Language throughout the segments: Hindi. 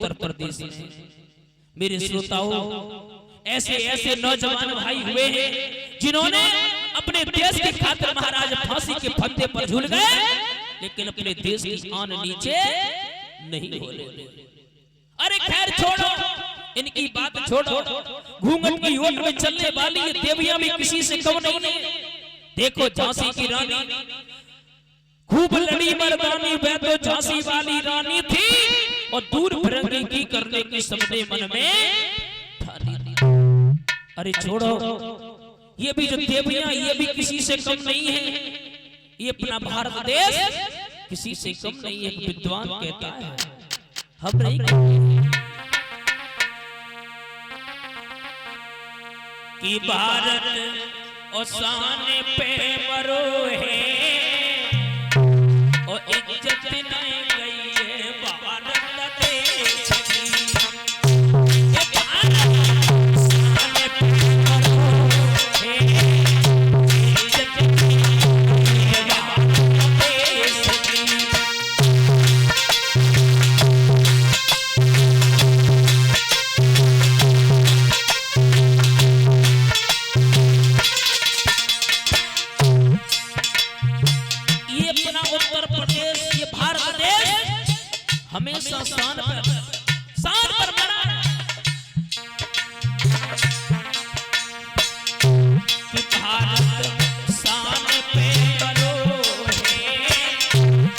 उत्तर प्रदेश में मेरे श्रोताओं ऐसे ऐसे नौजवान भाई हुए हैं जिन्होंने अपने देश की खातिर महाराज फांसी के फंदे पर झूल गए, लेकिन अपने देश की आन नीचे नहीं होने। अरे खैर छोड़ो, इनकी बात छोड़ो। घूंघट की ओट में चलने वाली ये देवियां भी किसी से कम नहीं है। देखो झांसी की रानी खूब लड़ी मर्दानी, वह तो झांसी वाली रानी थी और दूर भरंगी की करने की सबने मन में ठानी थी। अरे छोड़ो, ये भी जो देवियां ये भी किसी से कम नहीं है। ये अपना भारत देश किसी से कम नहीं है। विद्वान कहता है हम नहीं कहते कि भारत और शान पे मरो है और इज्जत नहीं गई है भारत देश की। ये भारत शान पे मरो है, इज्जत नहीं गई है भारत देश की। हमेशा शान पर मरा कि भारत शान पे मरो है,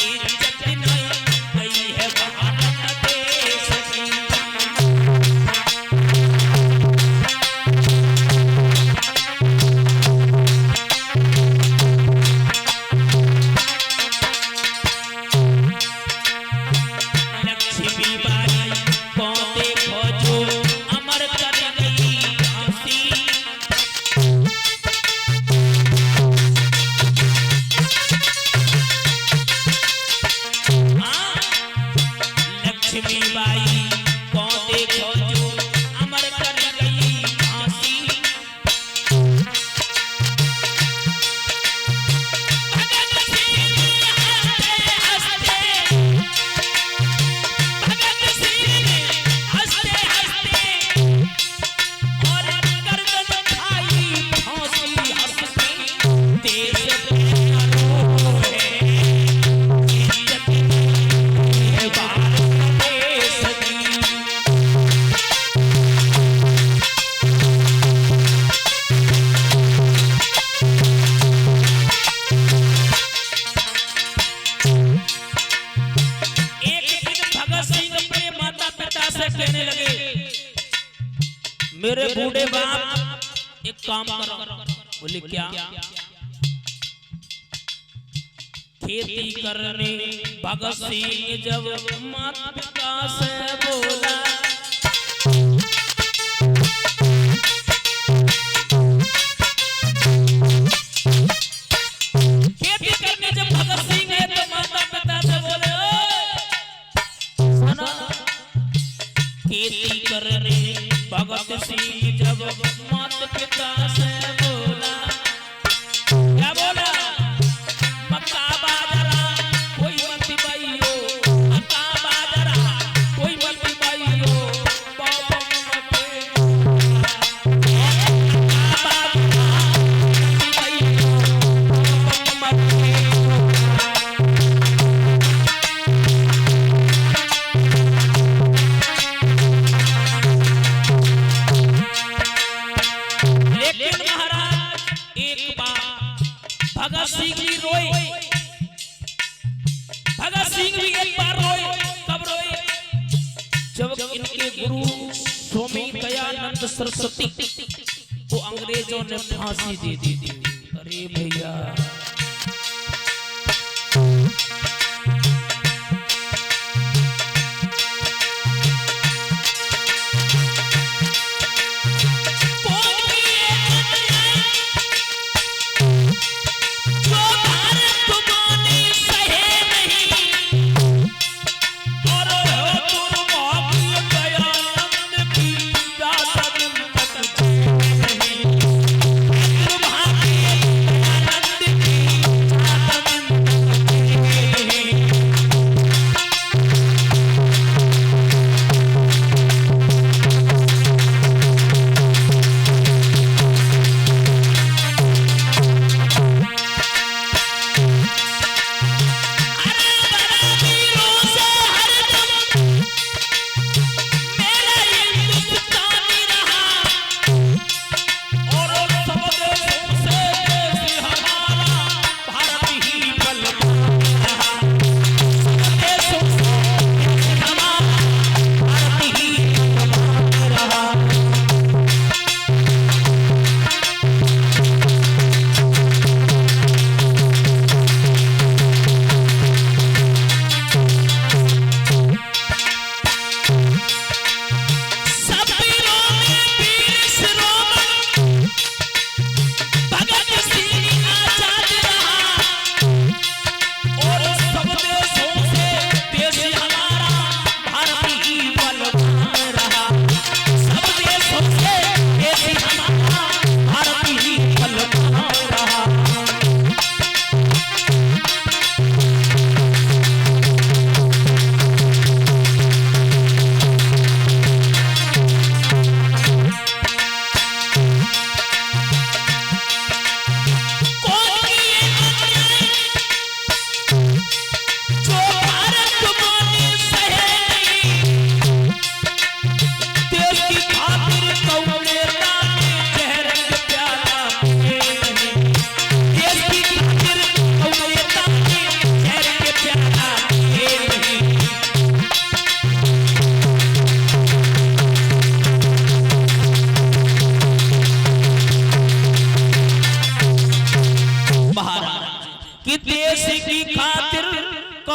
इज्जत नहीं गई है भारत देश की। कहने लगे मेरे बूढ़े बाप एक काम करो। बोले क्या? खेती करने भगत सिंह जब माता पिता से बोला, खेती करने जब भगत सिंह है तो माता पिता से बोले सुनो, खेती करने भगत सिंह जब माता पिता से बोला, क्या बोला? मक्का बाजरा कोई मत पाइयो, मक्का बाजरा कोई मत पाइयो, बाबा भगत सिंह भी रोए। भगत सिंह भी एक बार रोए। कब रोए? जब इनके गुरु स्वामी दयानंद सरस्वती को अंग्रेजों ने फांसी दे दी थी। अरे भैया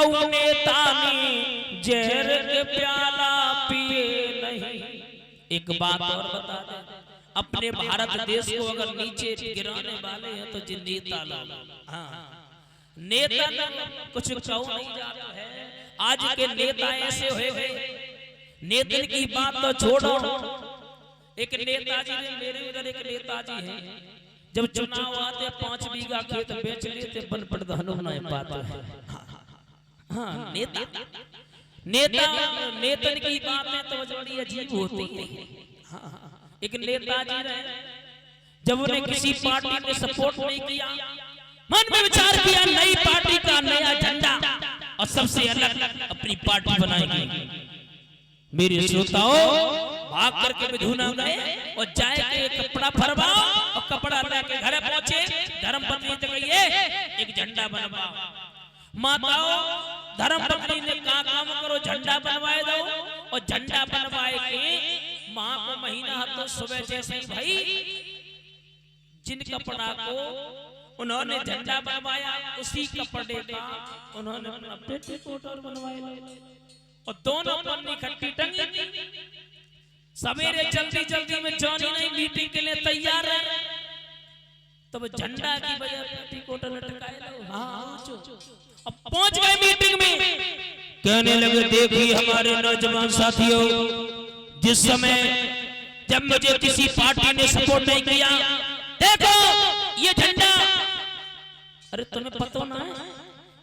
कऊ नेता ने जहर के प्याला पिए नहीं। एक बात और बता दे, अपने भारत देश को अगर नीचे गिराने वाले हैं तो जिन नेता लोग, नेता कुछ कहो नहीं जाता है। आज के नेता ऐसे हुए, नेतन की बात तो छोड़ो। एक नेताजी ने, मेरे उधर एक नेताजी हैं, जब चुनाव आते 5 बीघा खेत बेच लेते, वन प्रधान बनाए पाते हैं। हाँ, नेतन की बातें तो बड़ी अजीब होती है। एक नेताजी रहे, जब उन्हें किसी पार्टी ने सपोर्ट नहीं किया, मन में विचार किया नई पार्टी का नया झंडा और सबसे अलग अपनी पार्टी बनाएंगे। मेरे श्रोताओं, भाग करके विधुना गए और जाए के कपड़ा फरवाओ और कपड़ा लेके घर पहुंचे। धर्मपत्नी से कहिए एक झंडा बनवाओ। माताओं, धर्मपत्नी ने कहा काम करो, झंडा बनवाए दो। और झंडा बनवाए के माँ को महीना तो सुबह जैसे भाई जिन कपड़ा को उन्होंने झंडा बनवाया, उसी कपड़े का उन्होंने अपना पेटीकोट और बनवाया और दोनों पन्नी खट्टी टंगी थी। सवेरे जल्दी जल्दी में जॉनी नहीं मीटिंग के लिए तैयार है, तब झंडा की वजह पेटीकोट लटकाए लो। अब पहुंच गए मीटिंग में, कहने लगे देखिए हमारे नौजवान साथियों, जिस समय जब मुझे किसी पार्टी ने सपोर्ट नहीं किया, देखो ये झंडा, अरे तुम्हें पता ना है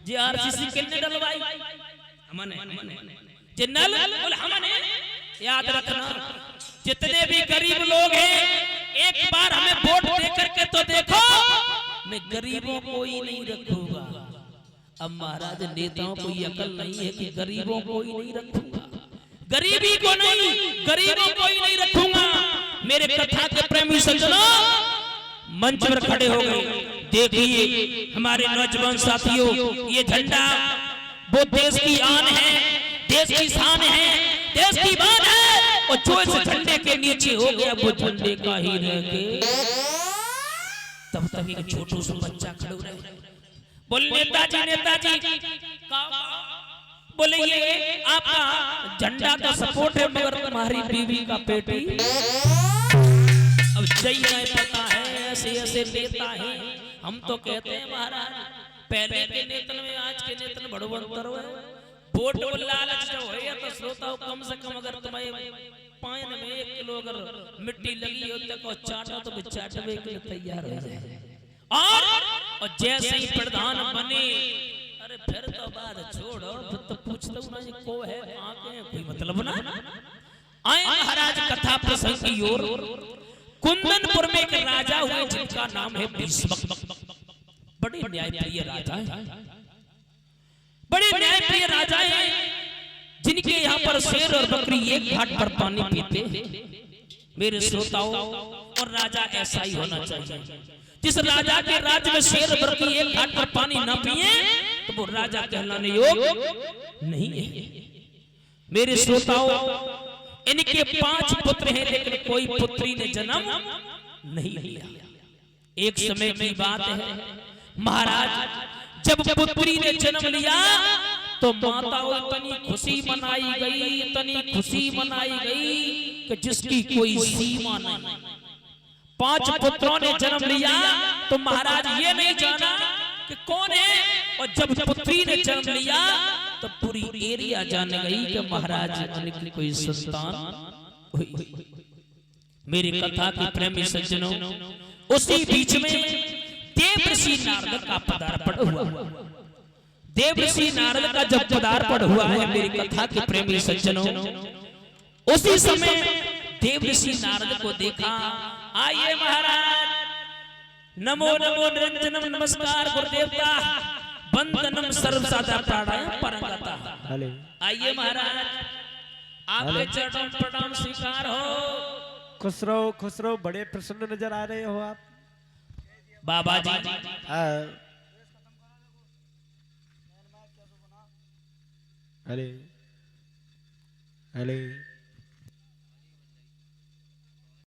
जे आरसीसी किसने डलवाई? हमने जिन्नल हमने। याद रखना, जितने भी गरीब लोग हैं एक बार हमें वोट दे करके तो देखो, मैं गरीबों को ही नहीं रखूंगा। अब महाराज नेताओं को ये अकल नहीं है कि गरीबों को ही नहीं रखूंगा, गरीबी को नहीं, गरीबों को ही नहीं रखूंगा। मेरे कथा के प्रेमी सज्जनों, मंच पर खड़े हो गए। देखिए हमारे नौजवान साथियों, ये झंडा वो देश की आन है, देश की शान है, देश की बात है। और जो इस झंडे के नीचे हो गया वो झंडे का ही रह के। तब तक एक छोटू सा बच्चा खड़ा रहे, बोले नेताजी नेताजी, बोले ये आपका झंडा का सपोर्ट है मगर तुम्हारी बीवी का पेटी। अब चाहिए पता है ऐसे ऐसे नेता हैं, हम तो कहते हैं महाराज पहले के नेतन में आज के नेतन बड़ो अंतर है। वोट को लालच जो है तो श्रोताओं, कम से कम अगर तुम्हारे पान में 1 किलो अगर मिट्टी लगी हो तो चाटा तो चाटवे के लिए तैयार हो जाए। और जैसे ही प्रधान बने, अरे फिर तो बात छोड़ो, फिर तो पूछता हूं ना ये को है, आके कोई मतलब ना। आए महाराज कथा प्रसंग की ओर। कुंदनपुर में एक राजा हुए जिनका नाम है भीष्मक। बड़े न्यायप्रिय राजा है, बड़े न्यायप्रिय राजा है, जिनके यहाँ पर शेर और बकरी एक घाट पर पानी पीते। मेरे श्रोताओं, और राजा ऐसा ही होना चाहिए। जिस राजा के राज्य में शेर और बकरी एक घाट पर पानी न पिए तो वो राजा कहलाने योग्य नहीं है। मेरे श्रोताओं, इनके 5 पुत्र हैं लेकिन कोई पुत्री ने जन्म नहीं लिया। एक समय की बात है, महाराज जब पुत्री ने जन्म लिया तो माताओं इतनी खुशी मनाई गई, इतनी खुशी मनाई गई कि जिसकी कोई सीमा नहीं। 5 पुत्रों ने जन्म लिया तो महाराज ये नहीं जाना कि कौन है, और जब पुत्री ने जन्म लिया तो पूरी एरिया जान गई कि महाराज उनकी कोई संतान हुई। मेरी कथा के प्रेमी सज्जनों, उसी बीच में देवऋषि नारद का पदार्पण हुआ। देवऋषि नारद का जब पदार्पण हुआ है मेरी कथा के प्रेमी सज्जनों, उसी समय देवऋषि नारद को देखा। आइए महाराज, नमो नमो निरंजनम, नमस्कार गुरुदेवता, वंदनम सर्वसादा प्राणायाम परंगता। आइए महाराज, आपके चरणों में प्रणाम स्वीकार हो। खुश रहो, बड़े प्रसन्न नजर आ रहे हो आप बाबा जी। अरे